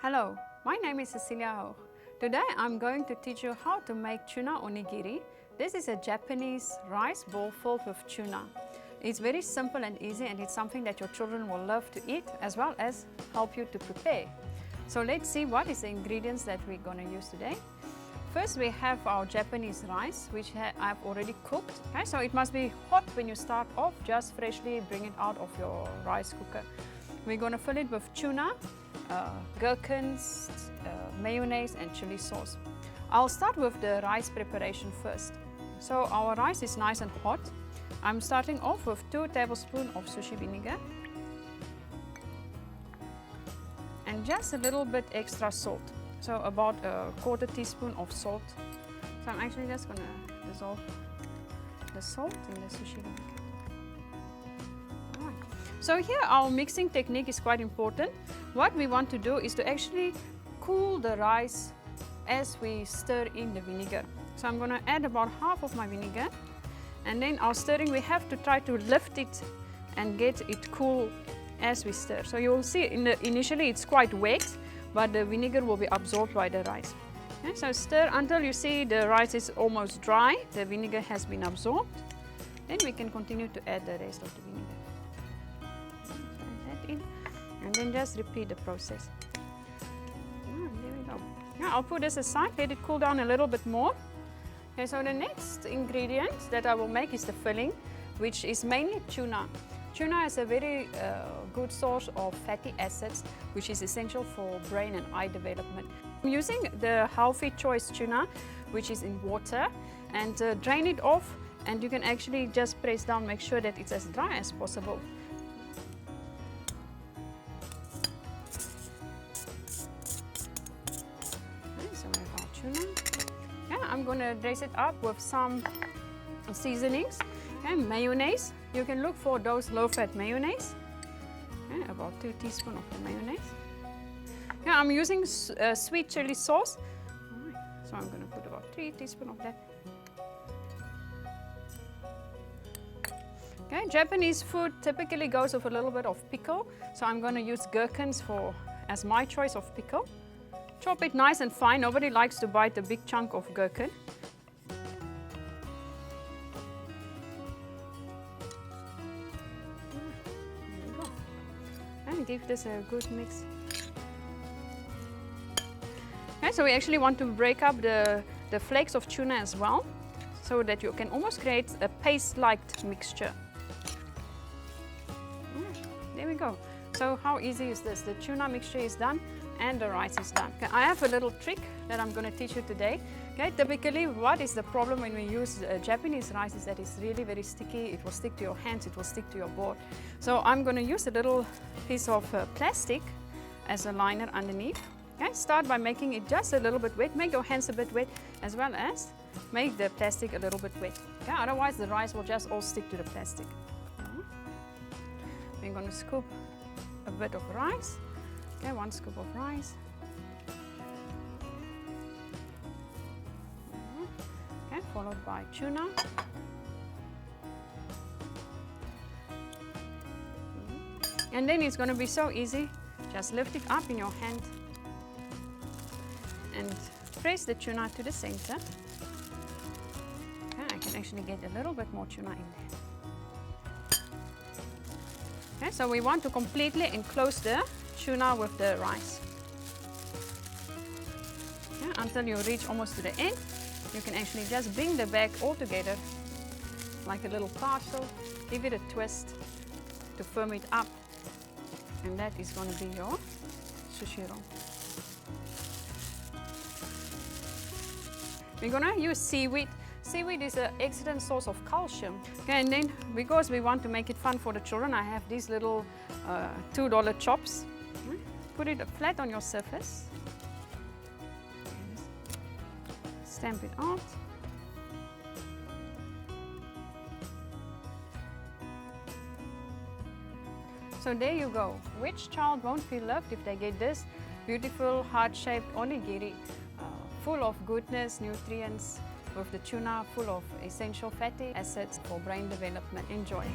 Hello, my name is Cecilia Hoog. Today I'm going to teach you how to make tuna onigiri. This is a Japanese rice bowl filled with tuna. It's very simple and easy, and it's something that your children will love to eat as well as help you to prepare. So let's see what is the ingredients that we're going to use today. First we have our Japanese rice, which I've already cooked. Okay, so it must be hot when you start off. Just freshly bring it out of your rice cooker. We're going to fill it with tuna, gherkins, mayonnaise and chili sauce. I'll start with the rice preparation first. So our rice is nice and hot. I'm starting off with 2 tablespoons of sushi vinegar and just a little bit extra salt. So about a 1/4 teaspoon of salt. So I'm actually just going to dissolve the salt in the sushi vinegar. Alright. So here our mixing technique is quite important. What we want to do is to actually cool the rice as we stir in the vinegar. So I'm going to add about half of my vinegar, and then our stirring, we have to try to lift it and get it cool as we stir. So you will see initially it's quite wet, but the vinegar will be absorbed by the rice. Okay, so stir until you see the rice is almost dry, the vinegar has been absorbed. Then we can continue to add the rest of the vinegar. Add that in, and then just repeat the process. There we go. Now I'll put this aside, let it cool down a little bit more. Okay, so the next ingredient that I will make is the filling, which is mainly tuna. Tuna is a very good source of fatty acids, which is essential for brain and eye development. I'm using the healthy choice tuna, which is in water, and drain it off, and you can actually just press down, make sure that it's as dry as possible. Okay, so we have our tuna. Yeah, I'm going to dress it up with some seasonings. Okay, mayonnaise. You can look for those low-fat mayonnaise. Okay, about 2 teaspoons of the mayonnaise. Yeah, I'm using sweet chili sauce. Right, so I'm going to put about 3 teaspoons of that. Okay, Japanese food typically goes with a little bit of pickle, so I'm going to use gherkins as my choice of pickle. Chop it nice and fine. Nobody likes to bite a big chunk of gherkin. And give this a good mix. Okay, so we actually want to break up the flakes of tuna as well, so that you can almost create a paste-like mixture. There we go. So how easy is this? The tuna mixture is done and the rice is done. Okay, I have a little trick that I'm going to teach you today. Okay, typically what is the problem when we use Japanese rice is that it's really very sticky. It will stick to your hands, it will stick to your board. So I'm going to use a little piece of plastic as a liner underneath. Okay, start by making it just a little bit wet. Make your hands a bit wet, as well as make the plastic a little bit wet. Okay, otherwise the rice will just all stick to the plastic. We're going to scoop a bit of rice. Okay, 1 scoop of rice. Okay, followed by tuna. And then it's going to be so easy. Just lift it up in your hand and press the tuna to the center. Okay, I can actually get a little bit more tuna in there. Okay, so we want to completely enclose the tuna with the rice. Okay, until you reach almost to the end. You can actually just bring the bag all together like a little parcel. Give it a twist to firm it up, and that is going to be your sushi roll. We're going to use seaweed. Seaweed is an excellent source of calcium. Okay, and then because we want to make it fun for the children, I have these little $2 chops. Put it flat on your surface. Stamp it out. So there you go. Which child won't feel loved if they get this beautiful heart-shaped onigiri, full of goodness, nutrients, with the tuna full of essential fatty acids for brain development. Enjoy.